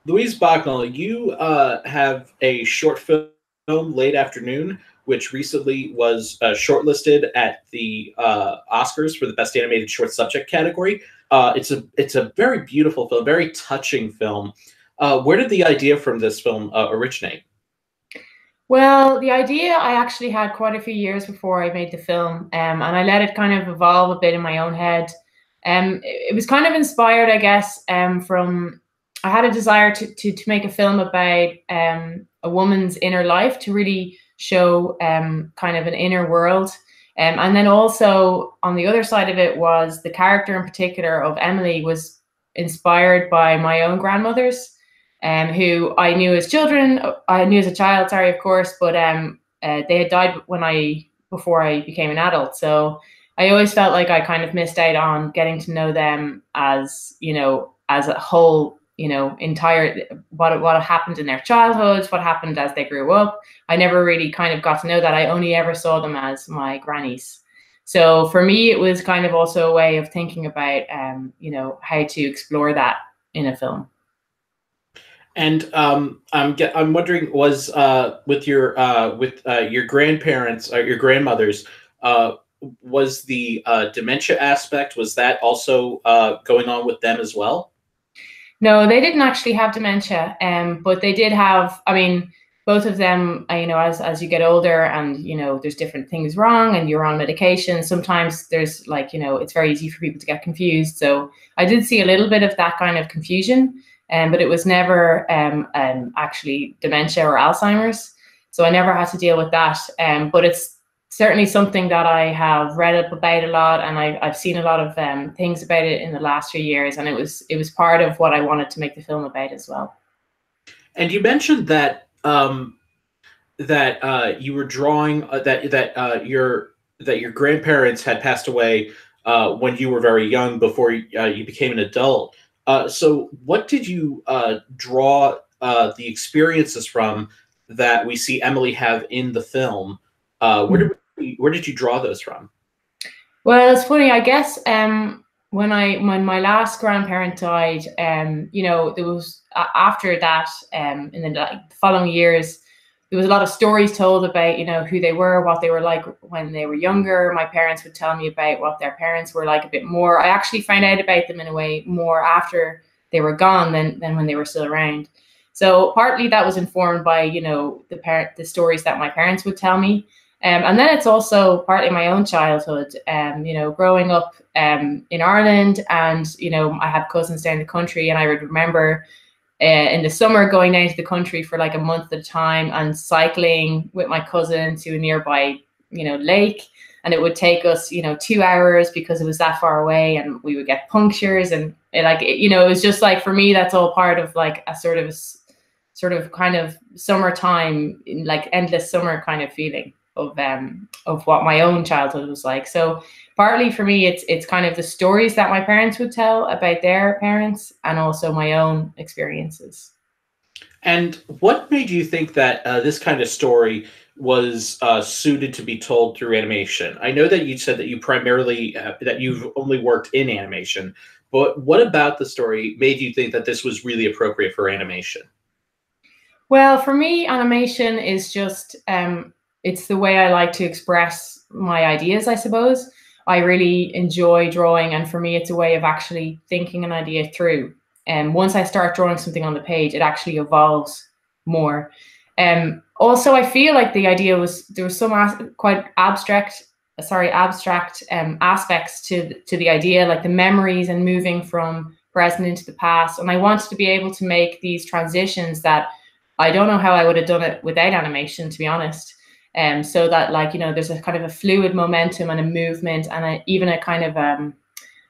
Louise Bagnall, you have a short film, Late Afternoon, which recently was shortlisted at the Oscars for the Best Animated Short Subject category. It's a very beautiful film, very touching film. Where did the idea from this film originate? Well, the idea I actually had quite a few years before I made the film, and I let it kind of evolve a bit in my own head. It was kind of inspired, I guess, from I had a desire to make a film about a woman's inner life, to really show kind of an inner world. And then also on the other side of it was the character in particular of Emily was inspired by my own grandmothers, who I knew as a child, sorry, of course, but they had died before I became an adult. So I always felt like I kind of missed out on getting to know them as, as a whole, entire, what happened in their childhoods, what happened as they grew up. I never really kind of got to know that. I only ever saw them as my grannies. So for me, it was kind of also a way of thinking about, how to explore that in a film. And I'm wondering, was with your grandparents or your grandmothers, was the dementia aspect, was that also going on with them as well? No, they didn't actually have dementia, but they did have. I mean, both of them. As you get older, and there's different things wrong, and you're on medication. Sometimes there's it's very easy for people to get confused. So I did see a little bit of that kind of confusion. But it was never actually dementia or Alzheimer's. So I never had to deal with that. But it's certainly something that I have read up about a lot, and I've seen a lot of things about it in the last few years. And it was part of what I wanted to make the film about as well. And you mentioned that you were drawing that your grandparents had passed away when you were very young, before you became an adult. So what did you draw the experiences from that we see Emily have in the film? Where did you draw those from? Well, it's funny, I guess, when my last grandparent died, there was after that, in the following years, there was a lot of stories told about, who they were, what they were like when they were younger. My parents would tell me about what their parents were like a bit more. I actually found out about them in a way more after they were gone than when they were still around. So partly that was informed by, the stories that my parents would tell me. And then it's also partly my own childhood, growing up in Ireland, and, I have cousins down the country, and I would remember in the summer going down to the country for like a month at a time and cycling with my cousin to a nearby, lake. And it would take us, 2 hours because it was that far away, and we would get punctures, and it was just like, for me, that's all part of like a sort of kind of summertime, like endless summer kind of feeling of what my own childhood was like. So partly for me, it's kind of the stories that my parents would tell about their parents, and also my own experiences. And what made you think that this kind of story was suited to be told through animation? I know that you said that you primarily that you've only worked in animation, but what about the story made you think that this was really appropriate for animation? Well, for me, animation is just it's the way I like to express my ideas, I suppose. I really enjoy drawing, and for me, it's a way of actually thinking an idea through. And once I start drawing something on the page, it actually evolves more. Also, I feel like the idea there was some quite abstract aspects to the idea, like the memories and moving from present into the past. And I wanted to be able to make these transitions that I don't know how I would have done it without animation, to be honest. So that, there's a kind of a fluid momentum and a movement, and even a kind of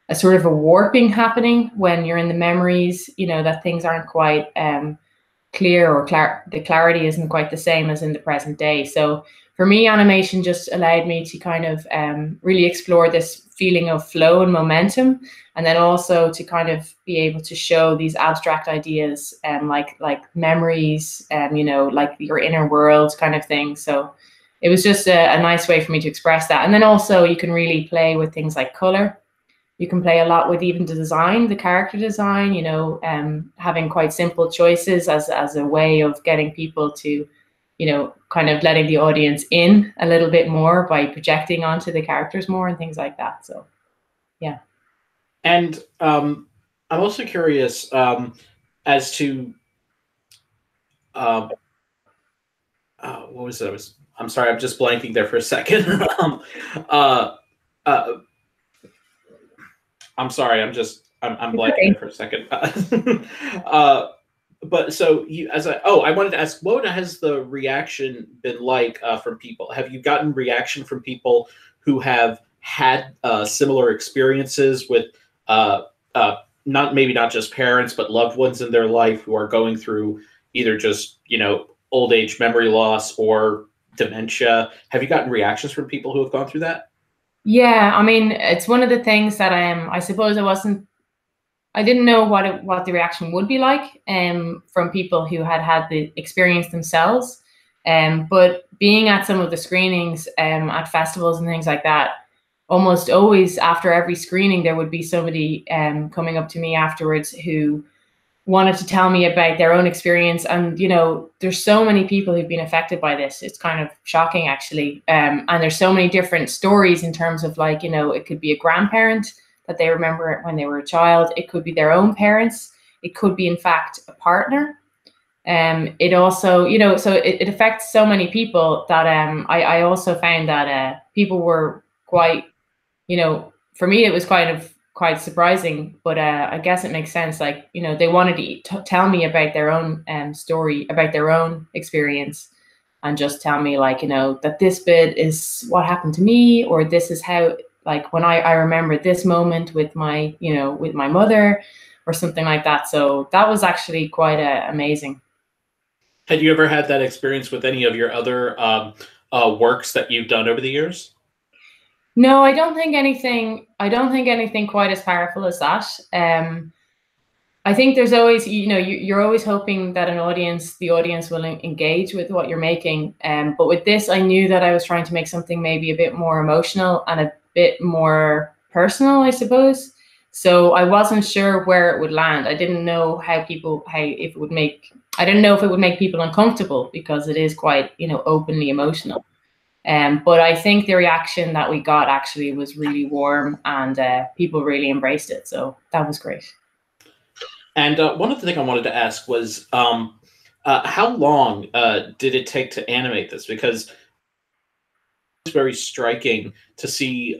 a sort of a warping happening when you're in the memories, that things aren't quite clear, or the clarity isn't quite the same as in the present day. So for me, animation just allowed me to kind of really explore this feeling of flow and momentum, and then also to kind of be able to show these abstract ideas, like memories, like your inner world kind of thing. So it was just a nice way for me to express that. And then also you can really play with things like color. You can play a lot with even the design, the character design, you know, having quite simple choices as a way of getting people to, you know, kind of letting the audience in a little bit more by projecting onto the characters more and things like that. So, yeah. And I'm also curious as to what was it? I'm sorry, I'm just blanking there for a second. uh, uh, I'm sorry, I'm blanking Okay. there for a second. But so I wanted to ask, what has the reaction been like from people? Have you gotten reaction from people who have had similar experiences with uh, not just parents, but loved ones in their life who are going through either just, you know, old age memory loss or dementia? Have you gotten reactions from people who have gone through that? Yeah, I mean, it's one of the things that I suppose I didn't know what the reaction would be like from people who had the experience themselves. But being at some of the screenings at festivals and things like that, almost always after every screening, there would be somebody coming up to me afterwards who wanted to tell me about their own experience. And, you know, there's so many people who've been affected by this. It's kind of shocking, actually. And there's so many different stories in terms of, like, you know, it could be a grandparent that they remember when they were a child. It could be their own parents. It could be, in fact, a partner. It also, you know, so it affects so many people that I also found that people were quite, you know, for me, it was quite surprising, but I guess it makes sense. Like, you know, they wanted to tell me about their own story, about their own experience, and just tell me, like, you know, that this bit is what happened to me, or this is how, like, when I remember this moment with my, you know, with my mother, or something like that. So that was actually quite amazing. Had you ever had that experience with any of your other works that you've done over the years? No, I don't think anything. I don't think anything quite as powerful as that. I think there's always, you know, you're always hoping that the audience will engage with what you're making. But with this, I knew that I was trying to make something maybe a bit more emotional and a bit more personal, I suppose. So I wasn't sure where it would land. I didn't know I didn't know if it would make people uncomfortable, because it is quite, you know, openly emotional. But I think the reaction that we got actually was really warm, and people really embraced it. So that was great. And one other thing I wanted to ask was, how long did it take to animate this? Because it's very striking to see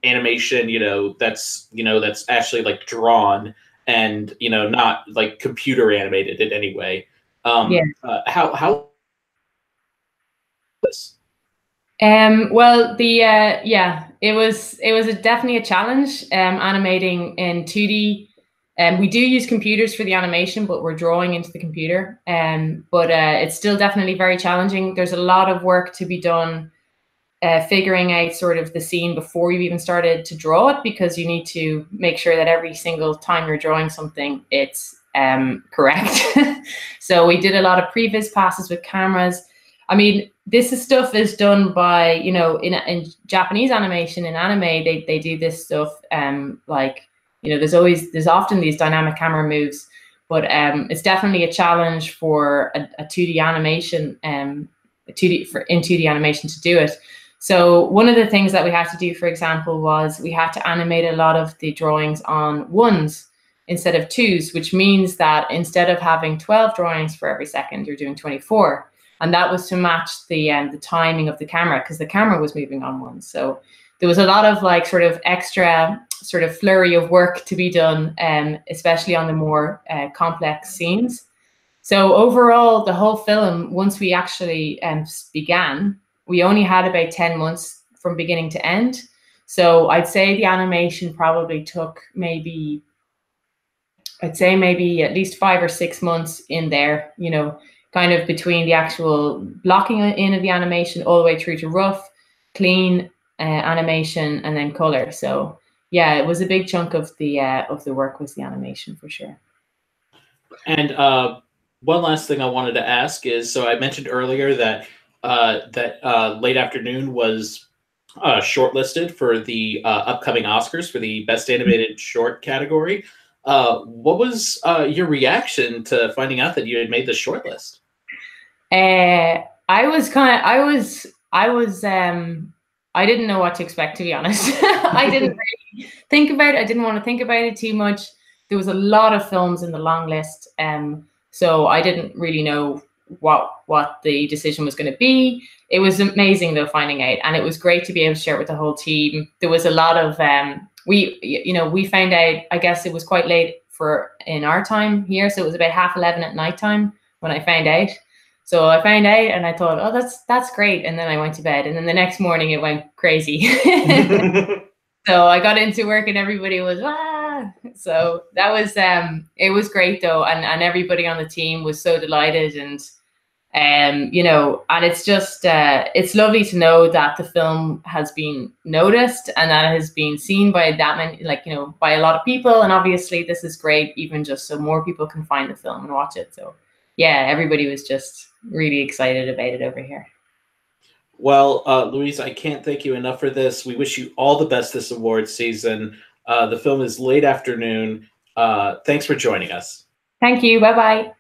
animation, that's actually like drawn and, not like computer animated in any way. Yeah. How this? Well, it was definitely a challenge animating in 2D. We do use computers for the animation, but we're drawing into the computer. But it's still definitely very challenging. There's a lot of work to be done figuring out sort of the scene before you even started to draw it, because you need to make sure that every single time you're drawing something, it's correct. So we did a lot of previs passes with cameras. I mean, stuff is done by, you know, in Japanese animation, in anime, they do this stuff like, you know, there's often these dynamic camera moves, but it's definitely a challenge for a 2D animation, in 2D animation to do it. So one of the things that we had to do, for example, was we had to animate a lot of the drawings on ones instead of twos, which means that instead of having 12 drawings for every second, you're doing 24. And that was to match the timing of the camera, because the camera was moving on ones. So there was a lot of like sort of extra sort of flurry of work to be done, especially on the more complex scenes. So overall, the whole film, once we actually began, we only had about 10 months from beginning to end. So I'd say the animation probably took maybe at least 5 or 6 months in there, you know, kind of between the actual blocking in of the animation all the way through to rough, clean animation, and then color. So yeah, it was a big chunk of the work was the animation, for sure. And one last thing I wanted to ask is, so I mentioned earlier that late afternoon was shortlisted for the upcoming Oscars for the Best Animated Short category. What was your reaction to finding out that you had made the shortlist? I didn't know what to expect, to be honest. I didn't really think about it. I didn't want to think about it too much. There was a lot of films in the long list, so I didn't really know what the decision was going to be. It was amazing though finding out, and it was great to be able to share it with the whole team. There was a lot of we found out, I guess it was quite late in our time here, so it was about 11:30 at night time when I found out. So I found out and I thought, oh, that's great. And then I went to bed, and then the next morning it went crazy. So I got into work and everybody was, ah. So that was, it was great though. And everybody on the team was so delighted. And, you know, and it's just, it's lovely to know that the film has been noticed and that it has been seen by that many, like, you know, by a lot of people. And obviously this is great, even just so more people can find the film and watch it. So yeah, everybody was just really excited about it over here. Well, Louise, I can't thank you enough for this. We wish you all the best this award season. The film is late afternoon. Thanks for joining us. Thank you. Bye-bye.